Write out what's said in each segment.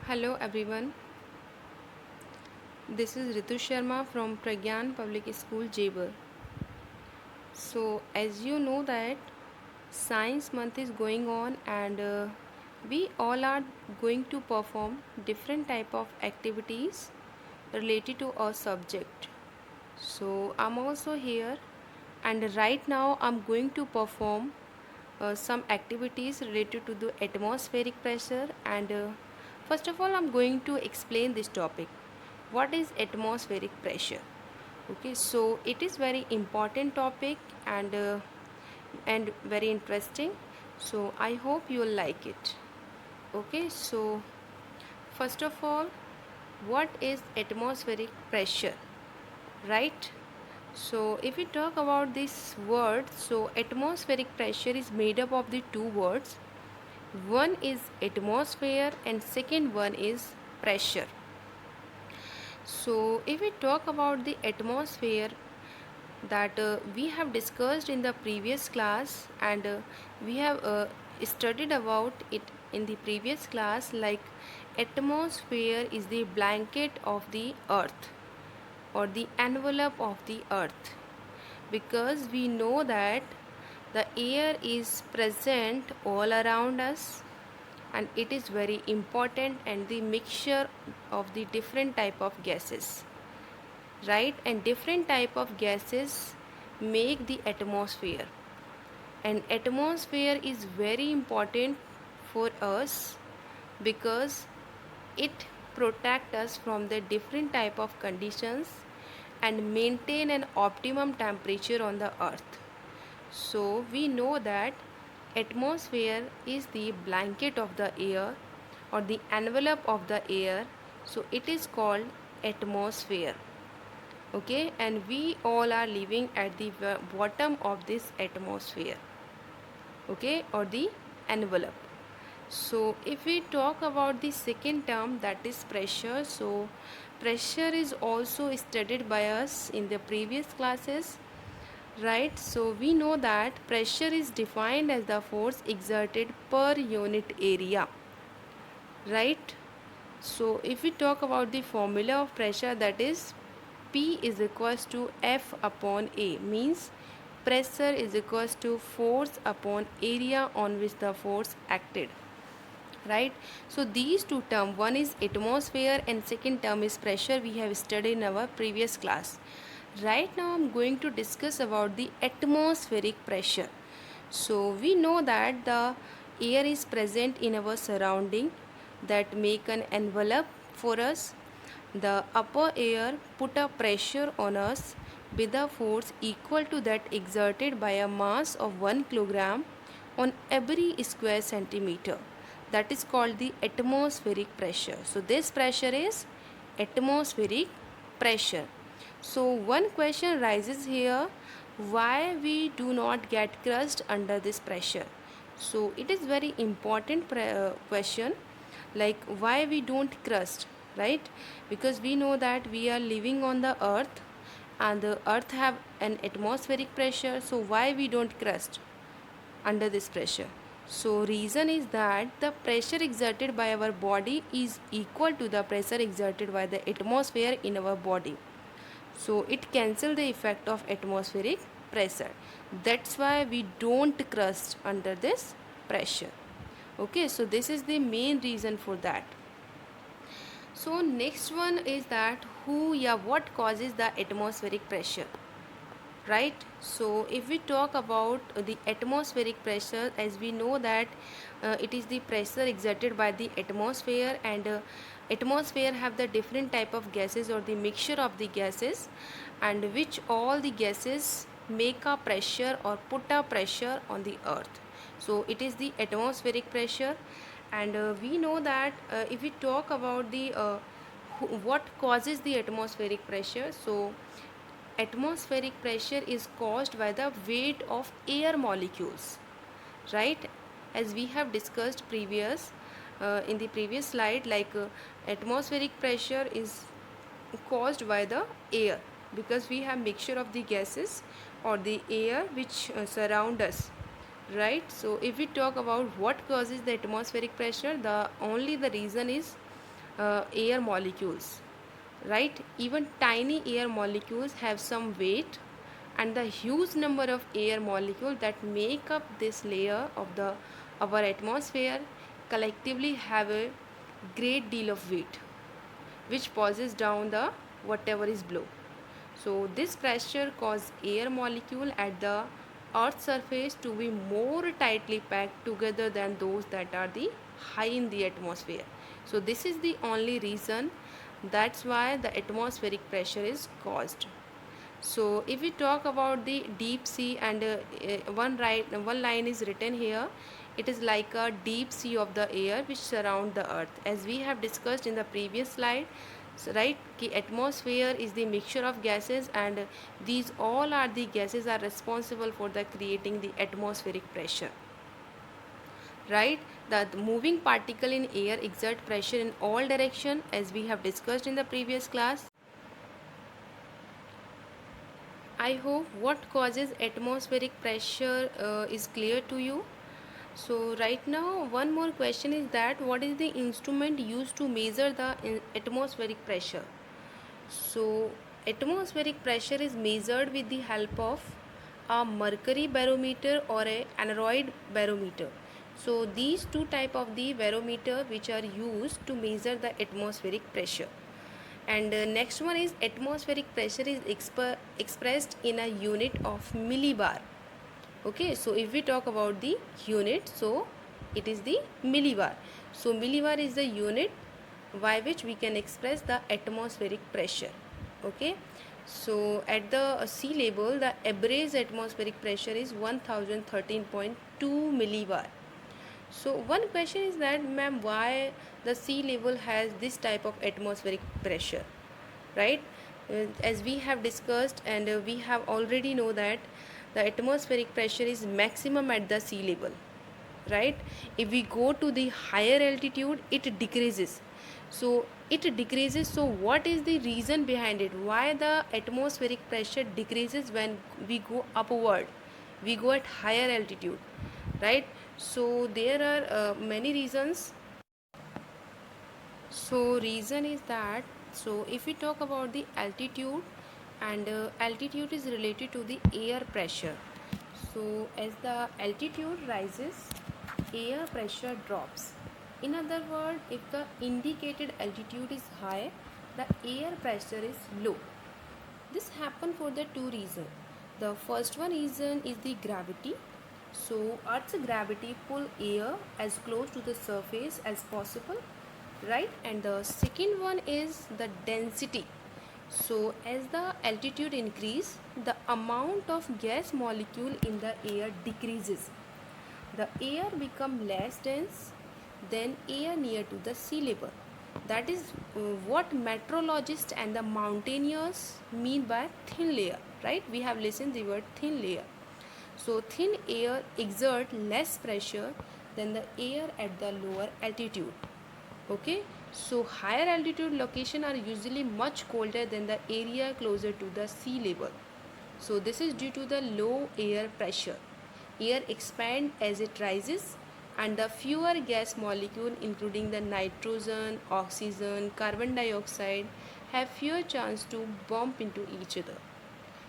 Hello everyone, this is Ritu Sharma from Pragyan Public School, Jaipur. So, as you know that Science Month is going on and we all are going to perform different type of activities related to our subject. So, I'm also here and right now I'm going to perform some activities related to the atmospheric pressure and first of all I'm going to explain this topic. What is atmospheric pressure? Okay, so it is very important topic and very interesting, so I hope you will like it. Okay, so first of all, what is atmospheric pressure, right? So if we talk about this word, so atmospheric pressure is made up of the two words. One is atmosphere and second one is pressure. So if we talk about the atmosphere, that we have discussed in the previous class and we have studied about it in the previous class, like atmosphere is the blanket of the earth or the envelope of the earth, because we know that the air is present all around us and it is very important, and the mixture of the different type of gases, right? And different type of gases make the atmosphere, and atmosphere is very important for us because it protect us from the different type of conditions and maintain an optimum temperature on the earth. So we know that atmosphere is the blanket of the air or the envelope of the air, so it is called atmosphere. Okay, and we all are living at the bottom of this atmosphere, okay, or the envelope. So if we talk about the second term, that is pressure, so pressure is also studied by us in the previous classes, right? So we know that pressure is defined as the force exerted per unit area, right? So if we talk about the formula of pressure, that is P is equals to F upon A, means pressure is equals to force upon area on which the force acted, right? So these two terms, one is atmosphere and second term is pressure, we have studied in our previous class. Right now I'm going to discuss about the atmospheric pressure. So we know that the air is present in our surrounding that make an envelope for us. The upper air put a pressure on us with a force equal to that exerted by a mass of 1 kilogram on every square centimeter. That is called the atmospheric pressure. So this pressure is atmospheric pressure. So one question rises here, why we do not get crushed under this pressure? So it is very important question, like why we don't crust, right? Because we know that we are living on the earth and the earth have an atmospheric pressure, so why we don't crust under this pressure? So reason is that the pressure exerted by our body is equal to the pressure exerted by the atmosphere in our body, so it cancels the effect of atmospheric pressure. That's why we don't crust under this pressure. Okay, so this is the main reason for that. So next one is that what causes the atmospheric pressure, right? So if we talk about the atmospheric pressure, as we know that it is the pressure exerted by the atmosphere, and atmosphere have the different type of gases or the mixture of the gases, and which all the gases make a pressure or put a pressure on the earth. So it is the atmospheric pressure, and we know that if we talk about the what causes the atmospheric pressure, so atmospheric pressure is caused by the weight of air molecules, right? As we have discussed previous in the previous slide, like atmospheric pressure is caused by the air, because we have mixture of the gases or the air which surround us, right? So if we talk about what causes the atmospheric pressure, the only the reason is air molecules, right? Even tiny air molecules have some weight, and the huge number of air molecules that make up this layer of the our atmosphere collectively have a great deal of weight, which passes down the whatever is below. So this pressure causes air molecule at the earth's surface to be more tightly packed together than those that are the high in the atmosphere. So this is the only reason, that's why the atmospheric pressure is caused. So if we talk about the deep sea, and one line is written here, it is like a deep sea of the air which surround the earth, as we have discussed in the previous slide. So, right, the atmosphere is the mixture of gases, and these all are the gases are responsible for the creating the atmospheric pressure, right? The moving particle in air exert pressure in all direction, as we have discussed in the previous class. I hope what causes atmospheric pressure is clear to you. So right now one more question is that what is the instrument used to measure the atmospheric pressure? So atmospheric pressure is measured with the help of a mercury barometer or a aneroid barometer. So these two type of the barometer which are used to measure the atmospheric pressure. And next one is atmospheric pressure is expressed in a unit of millibar. Okay, so if we talk about the unit, so it is the millibar. So millibar is the unit by which we can express the atmospheric pressure. Okay, so at the sea level the average atmospheric pressure is 1013.2 millibar. So one question is that, ma'am, why the sea level has this type of atmospheric pressure, right? As we have discussed, and we have already know that the atmospheric pressure is maximum at the sea level, right? If we go to the higher altitude, it decreases. So it decreases. So what is the reason behind it? Why the atmospheric pressure decreases when we go upward, we go at higher altitude, right? So there are many reasons. So reason is that, so if we talk about the altitude, and altitude is related to the air pressure. So as the altitude rises, air pressure drops. In other words, if the indicated altitude is high, the air pressure is low. This happens for the two reasons. The first one reason is the gravity. So Earth's gravity pull air as close to the surface as possible, right? And the second one is the density. So as the altitude increase, the amount of gas molecule in the air decreases. The air become less dense than air near to the sea level. That is what meteorologists and the mountaineers mean by thin layer, right? We have listened the word thin layer. So thin air exert less pressure than the air at the lower altitude. Okay, so higher altitude location are usually much colder than the area closer to the sea level. So this is due to the low air pressure. Air expand as it rises, and the fewer gas molecule including the nitrogen, oxygen, carbon dioxide have fewer chance to bump into each other.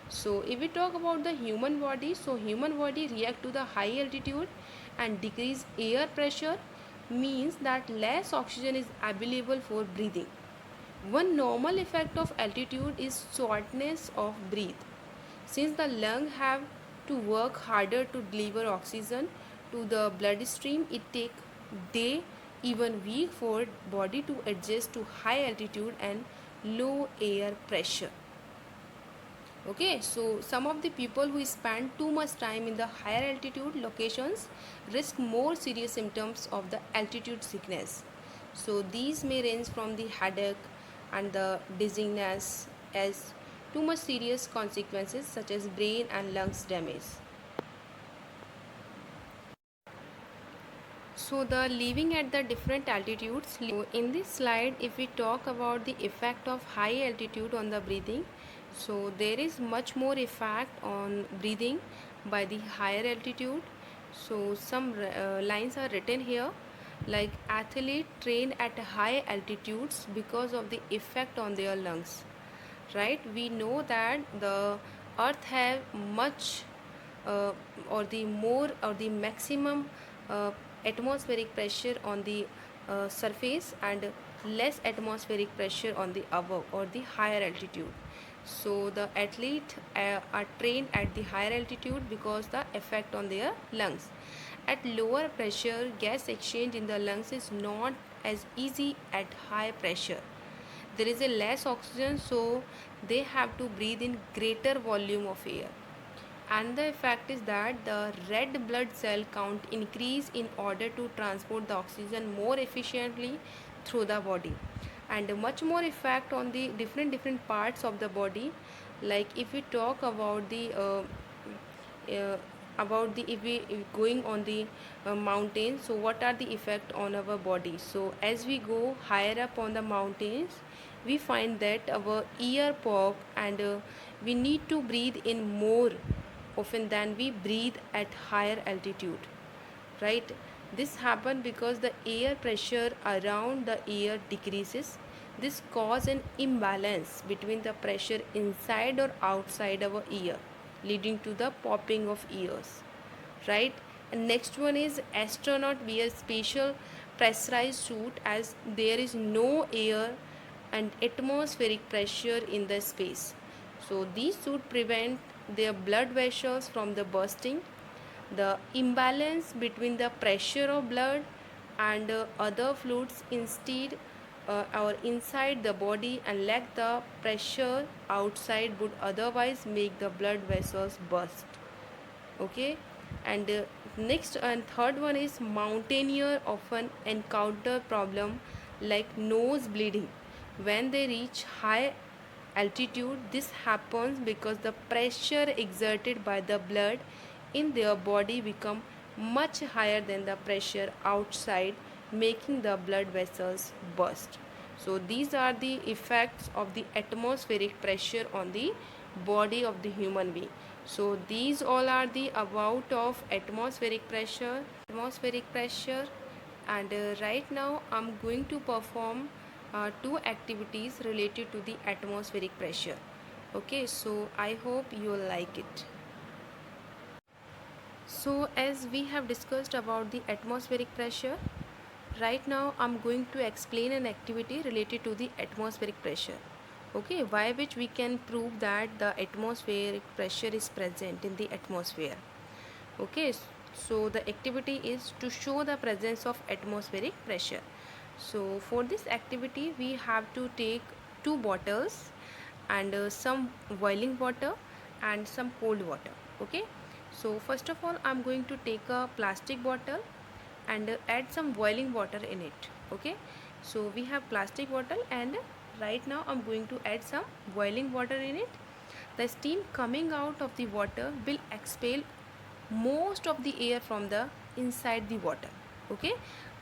So if we talk about the human body, so human body react to the high altitude, and decreased air pressure means that less oxygen is available for breathing. One normal effect of altitude is shortness of breath. Since the lungs have to work harder to deliver oxygen to the bloodstream, it takes day, even week for body to adjust to high altitude and low air pressure. Okay, so some of the people who spend too much time in the higher altitude locations risk more serious symptoms of the altitude sickness. So these may range from the headache and the dizziness as too much serious consequences such as brain and lungs damage. So the living at the different altitudes. In this slide, if we talk about the effect of high altitude on the breathing, so there is much more effect on breathing by the higher altitude. So some lines are written here, like athlete train at high altitudes because of the effect on their lungs, right? We know that the earth have much uh, or the more or the maximum uh, atmospheric pressure on the surface and less atmospheric pressure on the above or the higher altitude. So the athlete are trained at the higher altitude because the effect on their lungs. At lower pressure, gas exchange in the lungs is not as easy at high pressure. There is a less oxygen, so they have to breathe in greater volume of air. And the effect is that the red blood cell count increase in order to transport the oxygen more efficiently through the body, and much more effect on the different parts of the body. Like if we talk uh, about the if we going on the mountain, so what are the effect on our body? So as we go higher up on the mountains, we find that our ear pop, and we need to breathe in more often than we breathe at higher altitude, right? This happen because the air pressure around the ear decreases. This cause an imbalance between the pressure inside or outside our ear, leading to the popping of ears, right? And next one is astronaut wear special pressurized suit as there is no air and atmospheric pressure in the space. So these suit prevent their blood vessels from the bursting. The imbalance between the pressure of blood and other fluids instead or inside the body and lack the pressure outside would otherwise make the blood vessels burst. Okay. And next and third one is mountaineer often encounter problem like nose bleeding when they reach high altitude. This happens because the pressure exerted by the blood in their body become much higher than the pressure outside, making the blood vessels burst. So these are the effects of the atmospheric pressure on the body of the human being. So these all are the about of atmospheric pressure. And right now I'm going to perform two activities related to the atmospheric pressure. Okay, so I hope you'll like it. So as we have discussed about the atmospheric pressure, right now I'm going to explain an activity related to the atmospheric pressure. Okay, by which we can prove that the atmospheric pressure is present in the atmosphere. Okay, so the activity is to show the presence of atmospheric pressure. So for this activity we have to take two bottles and some boiling water and some cold water. Okay, so first of all I'm going to take a plastic bottle and add some boiling water in it. Okay, so we have plastic bottle, and right now I'm going to add some boiling water in it. The steam coming out of the water will expel most of the air from the inside the water. Okay,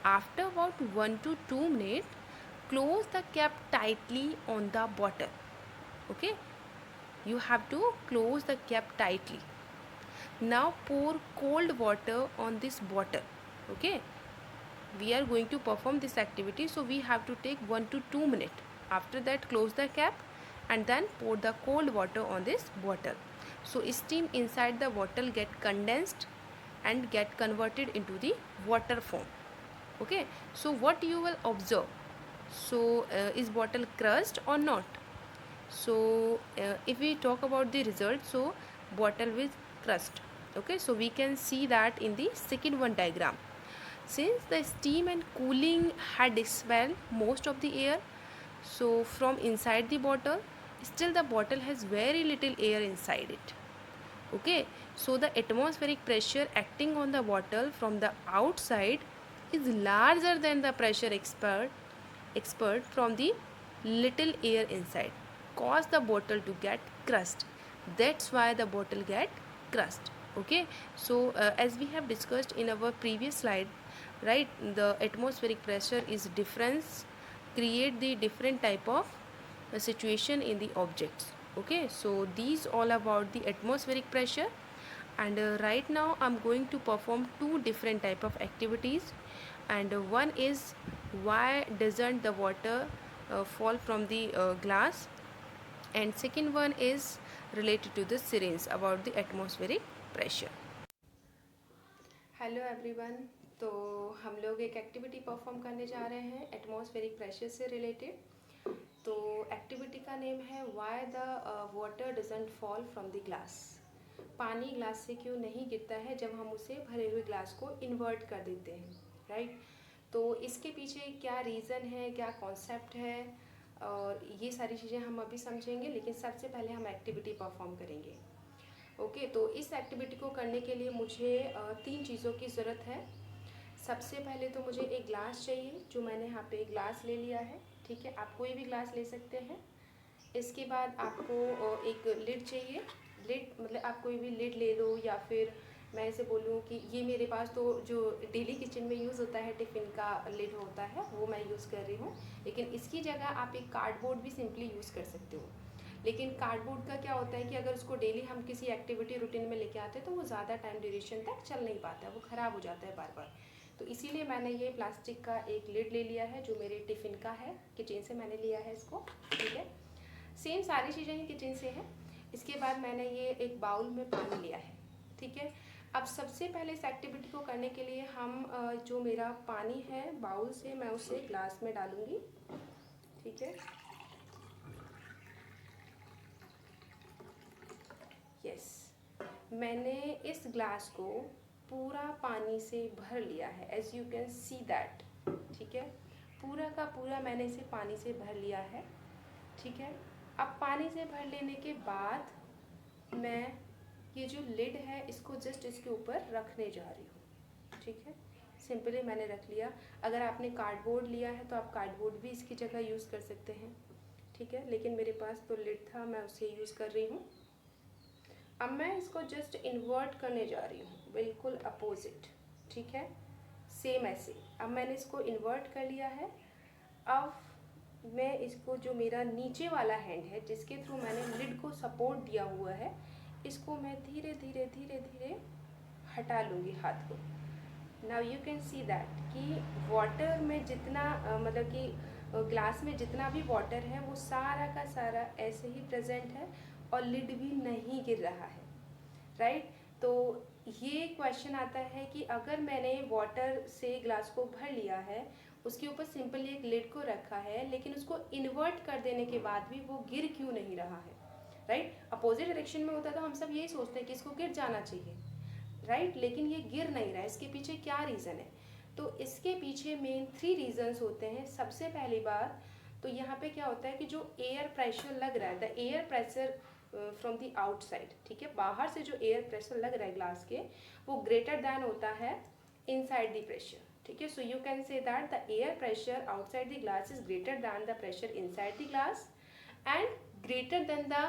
after about 1 to 2 minutes, close the cap tightly on the bottle. Okay, you have to close the cap tightly. Now pour cold water on this bottle. Okay, we are going to perform this activity, so we have to take 1 to 2 minutes. After that, close the cap and then pour the cold water on this bottle. So steam inside the bottle get condensed and get converted into the water form. Okay, so what you will observe, so is bottle crushed or not? So if we talk about the result, so bottle with crust. Okay, so we can see that in the second one diagram. Since the steam and cooling had expelled most of the air, so from inside the bottle, still the bottle has very little air inside it. Okay, so the atmospheric pressure acting on the bottle from the outside is larger than the pressure expert from the little air inside, cause the bottle to get crushed. That's why the bottle get crushed. Okay, so as we have discussed in our previous slide, right, the atmospheric pressure is difference create the different type of situation in the objects. Okay, so these all about the atmospheric pressure. And right now I'm going to perform two different type of activities. and one is why doesn't the water fall from the glass, and second one is related to the sirens about the atmospheric pressure. Hello everyone, तो हम लोग एक activity perform करने जा रहे हैं atmospheric pressure से related. तो एक्टिविटी का नेम है why the water doesn't fall from the glass. पानी ग्लास से क्यों नहीं गिरता है जब हम उसे भरे हुए ग्लास को इन्वर्ट कर देते हैं, राइट। तो इसके पीछे क्या रीज़न है, क्या कॉन्सेप्ट है, और ये सारी चीज़ें हम अभी समझेंगे, लेकिन सबसे पहले हम एक्टिविटी परफॉर्म करेंगे। ओके, तो इस एक्टिविटी को करने के लिए मुझे 3 चीज़ों की ज़रूरत है। सबसे पहले तो मुझे एक ग्लास चाहिए, जो मैंने यहाँ पे ग्लास ले लिया है, ठीक है। आप कोई भी ग्लास ले सकते हैं। इसके बाद आपको एक लिड चाहिए। लिड मतलब आप कोई भी लिड ले लो, या फिर मैं ऐसे बोलूँ कि ये मेरे पास तो जो डेली किचन में यूज़ होता है टिफ़िन का लिड होता है, वो मैं यूज़ कर रही हूँ। लेकिन इसकी जगह आप एक कार्डबोर्ड भी सिंपली यूज़ कर सकते हो। लेकिन कार्डबोर्ड का क्या होता है कि अगर उसको डेली हम किसी एक्टिविटी रूटीन में लेके आते हैं तो वो ज़्यादा टाइम ड्यूरेशन तक चल नहीं पाता है, वो ख़राब हो जाता है बार बार। तो इसीलिए मैंने ये प्लास्टिक का एक लिड ले लिया है, जो मेरे टिफ़िन का है, किचन से मैंने लिया है इसको, ठीक है। सेम सारी चीज़ें ही किचन से हैं। इसके बाद मैंने ये एक बाउल में पानी लिया है, ठीक है। अब सबसे पहले इस एक्टिविटी को करने के लिए हम जो मेरा पानी है बाउल से, मैं उसे ग्लास में डालूँगी, ठीक है। यस, मैंने इस ग्लास को पूरा पानी से भर लिया है, as you can see that, ठीक है। पूरा का पूरा मैंने इसे पानी से भर लिया है, ठीक है। अब पानी से भर लेने के बाद मैं ये जो लिड है इसको जस्ट इसके ऊपर रखने जा रही हूँ, ठीक है। सिंपली मैंने रख लिया। अगर आपने कार्डबोर्ड लिया है तो आप कार्डबोर्ड भी इसकी जगह यूज़ कर सकते हैं, ठीक है। लेकिन मेरे पास तो लिड था, मैं उसे यूज़ कर रही हूँ। अब मैं इसको जस्ट इन्वर्ट करने जा रही हूँ, बिल्कुल अपोजिट, ठीक है। सेम ऐसे अब मैंने इसको इन्वर्ट कर लिया है। अब मैं इसको जो मेरा नीचे वाला हैंड है जिसके थ्रू मैंने लिड को सपोर्ट दिया हुआ है, इसको मैं धीरे धीरे धीरे धीरे हटा लूँगी हाथ को। Now you can see that कि वाटर में जितना मतलब कि ग्लास में जितना भी वाटर है वो सारा का सारा ऐसे ही प्रेजेंट है और लिड भी नहीं गिर रहा है, राइट। तो ये क्वेश्चन आता है कि अगर मैंने वाटर से ग्लास को भर लिया है, उसके ऊपर सिंपली एक लिड को रखा है, लेकिन उसको इन्वर्ट कर देने के बाद भी वो गिर क्यों नहीं रहा है, राइट। अपोजिट डायरेक्शन में होता तो हम सब यही सोचते हैं कि इसको गिर जाना चाहिए, राइट। लेकिन ये गिर नहीं रहा है, इसके पीछे क्या रीज़न है? तो इसके पीछे मेन 3 रीजंस होते हैं। सबसे पहली बात तो यहाँ पे क्या होता है कि जो एयर प्रेशर लग रहा है, the air pressure from the outside, ठीक है, बाहर से जो एयर प्रेशर लग रहा है ग्लास के, वो ग्रेटर दैन होता है इनसाइड द प्रेशर, ठीक है। So you can say that the air pressure outside the glass is greater than the pressure inside the glass and greater than the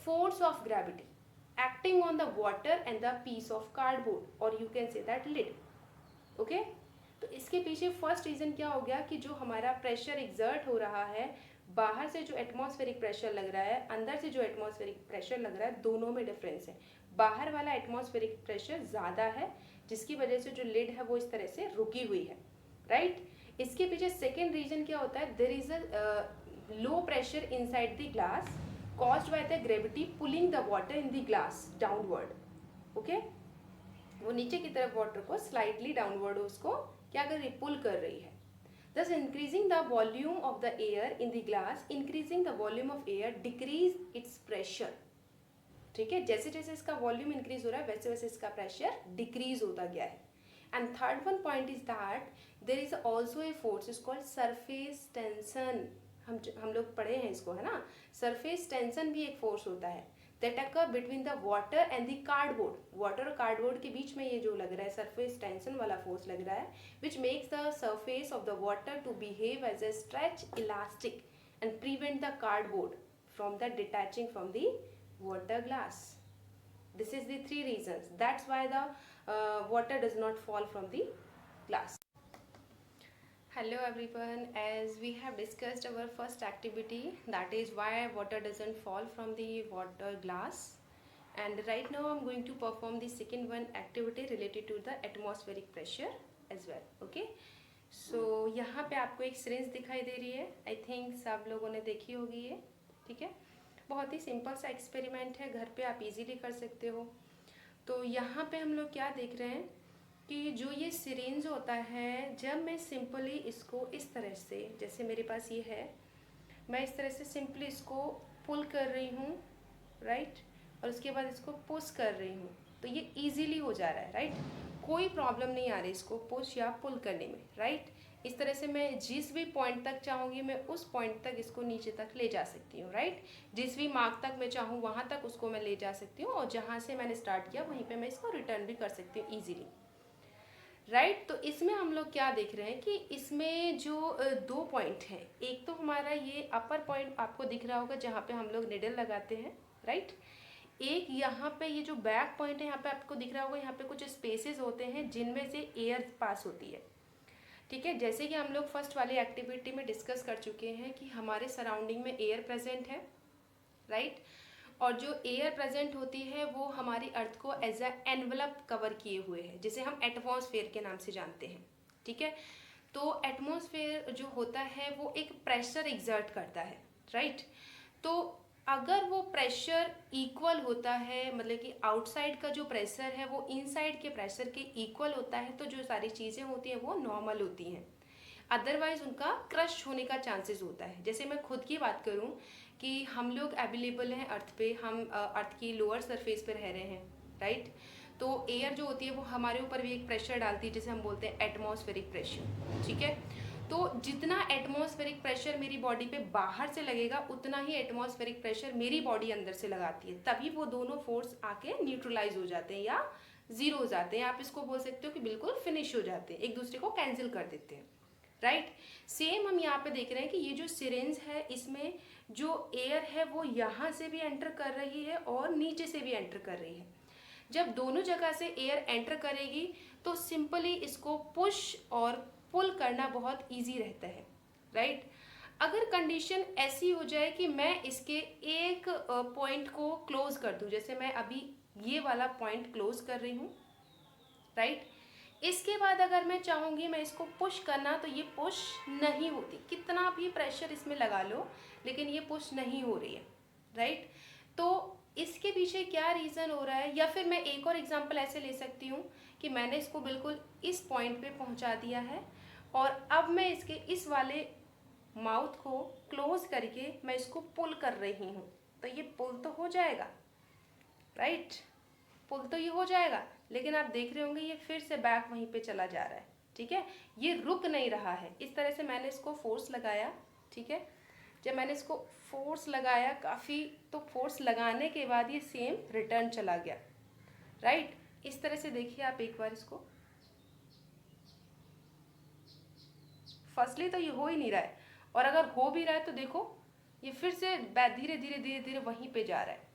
force of gravity acting on the water and the piece of cardboard, or you can say that lid, okay। तो इसके पीछे first reason क्या हो गया कि जो हमारा pressure exert हो रहा है, बाहर से जो एटमॉस्फेरिक प्रेशर लग रहा है, अंदर से जो एटमॉस्फेरिक प्रेशर लग रहा है, दोनों में डिफरेंस है। बाहर वाला एटमॉस्फेरिक प्रेशर ज़्यादा है, जिसकी वजह से जो लिड है वो इस तरह से रुकी हुई है, राइट। इसके पीछे सेकेंड रीज़न क्या होता है, there is a low pressure inside the glass caused by the gravity pulling the water in the glass downward, okay। वो नीचे की तरफ वाटर को स्लाइटली डाउनवर्ड उसको क्या कर रही, पुल कर रही है। thus increasing the volume of the air in the glass, increasing the volume of air decrease its pressure, ठीक है। जैसे जैसे इसका वॉल्यूम इंक्रीज हो रहा है वैसे वैसे इसका प्रेशर डिक्रीज होता गया है। And third one point is that there is also a force is called surface tension. हम लोग पढ़े हैं इसको, है ना। सरफेस टेंशन भी एक फोर्स होता है that occur between the water and the cardboard. Water और कार्डबोर्ड के बीच में ये जो लग रहा है सरफेस टेंशन वाला फोर्स लग रहा है, which makes the surface of the water to behave as a stretch elastic and prevent the cardboard from the detaching from the water glass. This is the 3 reasons. That's why the water does not fall from the glass. Hello everyone, as we have discussed our first activity, that is why water doesn't fall from the water glass, and right now I'm going to perform the second one activity related to the atmospheric pressure as well, okay। यहाँ पे आपको एक syringe दिखाई दे रही है, I think सब लोगों ने देखी होगी ये। ठीक है, बहुत ही सिंपल सा एक्सपेरिमेंट है, घर पे आप इजीली कर सकते हो। तो यहाँ पे हम लोग क्या देख रहे हैं कि जो ये सिरिंज होता है, जब मैं सिंपली इसको इस तरह से, जैसे मेरे पास ये है, मैं इस तरह से सिंपली इसको पुल कर रही हूँ, राइट, और उसके बाद इसको पुश कर रही हूँ, तो ये इजीली हो जा रहा है, राइट। कोई प्रॉब्लम नहीं आ रही इसको पुश या पुल करने में, राइट। इस तरह से मैं जिस भी पॉइंट तक चाहूँगी मैं उस पॉइंट तक इसको नीचे तक ले जा सकती हूँ, राइट। जिस भी मार्क तक मैं चाहूँ वहाँ तक उसको मैं ले जा सकती हूँ, और जहाँ से मैंने स्टार्ट किया वहीं पे मैं इसको रिटर्न भी कर सकती हूँ ईजिली, राइट। तो इसमें हम लोग क्या देख रहे हैं कि इसमें जो दो पॉइंट हैं, एक तो हमारा ये अपर पॉइंट आपको दिख रहा होगा जहाँ पे हम लोग निडल लगाते हैं, राइट। एक यहाँ पे ये जो बैक पॉइंट है, यहाँ पे आपको दिख रहा होगा, यहाँ पे कुछ स्पेसेस होते हैं जिनमें से एयर पास होती है। ठीक है, जैसे कि हम लोग फर्स्ट वाली एक्टिविटी में डिस्कस कर चुके हैं कि हमारे सराउंडिंग में एयर प्रेजेंट है, राइट। और जो एयर प्रेजेंट होती है वो हमारी अर्थ को एज अ एनवलप कवर किए हुए है, जिसे हम एटमॉस्फेयर के नाम से जानते हैं। ठीक है, तो एटमॉस्फेयर जो होता है वो एक प्रेशर एग्जर्ट करता है, राइट। तो अगर वो प्रेशर इक्वल होता है, मतलब कि आउटसाइड का जो प्रेशर है वो इनसाइड के प्रेशर के इक्वल होता है, तो जो सारी चीज़ें होती हैं वो नॉर्मल होती हैं। अदरवाइज उनका क्रश होने का चांसेस होता है। जैसे मैं खुद की बात करूं कि हम लोग अवेलेबल हैं अर्थ पे, हम अर्थ की लोअर सरफेस पे रह रहे हैं, राइट। तो एयर जो होती है वो हमारे ऊपर भी एक प्रेशर डालती है, जिसे हम बोलते हैं एटमॉस्फेरिक प्रेशर। ठीक है, तो जितना एटमॉस्फेरिक प्रेशर मेरी बॉडी पे बाहर से लगेगा उतना ही एटमॉस्फेरिक प्रेशर मेरी बॉडी अंदर से लगाती है, तभी वो दोनों फोर्स आके न्यूट्रलाइज हो जाते हैं या जीरो हो जाते हैं। आप इसको बोल सकते हो कि बिल्कुल फिनिश हो जाते हैं, एक दूसरे को कैंसिल कर देते हैं, राइट। सेम हम यहाँ पे देख रहे हैं कि ये जो सिरिंज है इसमें जो एयर है वो यहाँ से भी एंटर कर रही है और नीचे से भी एंटर कर रही है। जब दोनों जगह से एयर एंटर करेगी तो सिंपली इसको पुश और पुल करना बहुत इजी रहता है, राइट। अगर कंडीशन ऐसी हो जाए कि मैं इसके एक पॉइंट को क्लोज कर दूं, जैसे मैं अभी ये वाला पॉइंट क्लोज कर रही हूँ, राइट। इसके बाद अगर मैं चाहूँगी मैं इसको पुश करना, तो ये पुश नहीं होती, कितना भी प्रेशर इसमें लगा लो लेकिन ये पुश नहीं हो रही है, राइट। तो इसके पीछे क्या रीज़न हो रहा है, या फिर मैं एक और एग्जांपल ऐसे ले सकती हूँ कि मैंने इसको बिल्कुल इस पॉइंट पे पहुँचा दिया है और अब मैं इसके इस वाले माउथ को क्लोज करके मैं इसको पुल कर रही हूँ, तो ये पुल तो हो जाएगा, राइट। पुल तो ये हो जाएगा, लेकिन आप देख रहे होंगे ये फिर से बैक वहीं पे चला जा रहा है। ठीक है, ये रुक नहीं रहा है। इस तरह से मैंने इसको फोर्स लगाया, ठीक है। जब मैंने इसको फोर्स लगाया काफ़ी, तो फोर्स लगाने के बाद ये सेम रिटर्न चला गया, राइट। इस तरह से देखिए आप एक बार इसको, फर्स्टली तो ये हो ही नहीं रहा है, और अगर हो भी रहा है तो देखो ये फिर से धीरे धीरे धीरे धीरे वहीं पे जा रहा है,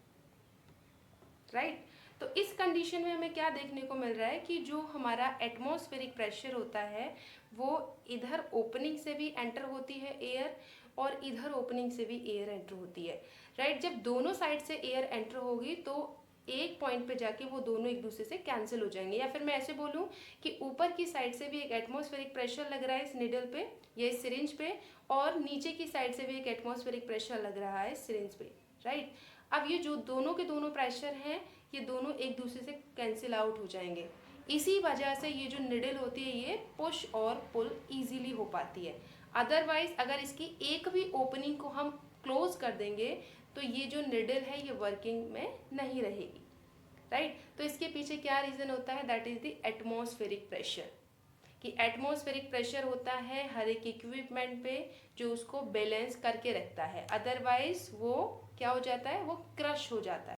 राइट। तो इस कंडीशन में हमें क्या देखने को मिल रहा है कि जो हमारा एटमॉस्फेरिक प्रेशर होता है वो इधर ओपनिंग से भी एंटर होती है एयर, और इधर ओपनिंग से भी एयर एंटर होती है, राइट। जब दोनों साइड से एयर एंटर होगी तो एक पॉइंट पे जाके वो दोनों एक दूसरे से कैंसिल हो जाएंगे। या फिर मैं ऐसे बोलूँ कि ऊपर की साइड से भी एक एटमॉस्फेरिक प्रेशर लग रहा है इस निडल पे या इस सिरिंज पे, और नीचे की साइड से भी एक एटमॉस्फेरिक प्रेशर लग रहा है इस सिरिंज पे, राइट। अब ये जो दोनों के दोनों प्रेशर हैं ये दोनों एक दूसरे से कैंसिल आउट हो जाएंगे। इसी वजह से ये जो निडल होती है ये पुश और पुल इजीली हो पाती है। अदरवाइज अगर इसकी एक भी ओपनिंग को हम क्लोज कर देंगे तो ये जो निडल है ये वर्किंग में नहीं रहेगी, राइट। तो इसके पीछे क्या रीज़न होता है, that is the atmospheric pressure, कि एटमॉस्फेरिक प्रेशर होता है हर एक इक्विपमेंट पे जो उसको बैलेंस करके रखता है, अदरवाइज वो क्या हो जाता है, वो क्रश हो जाता है।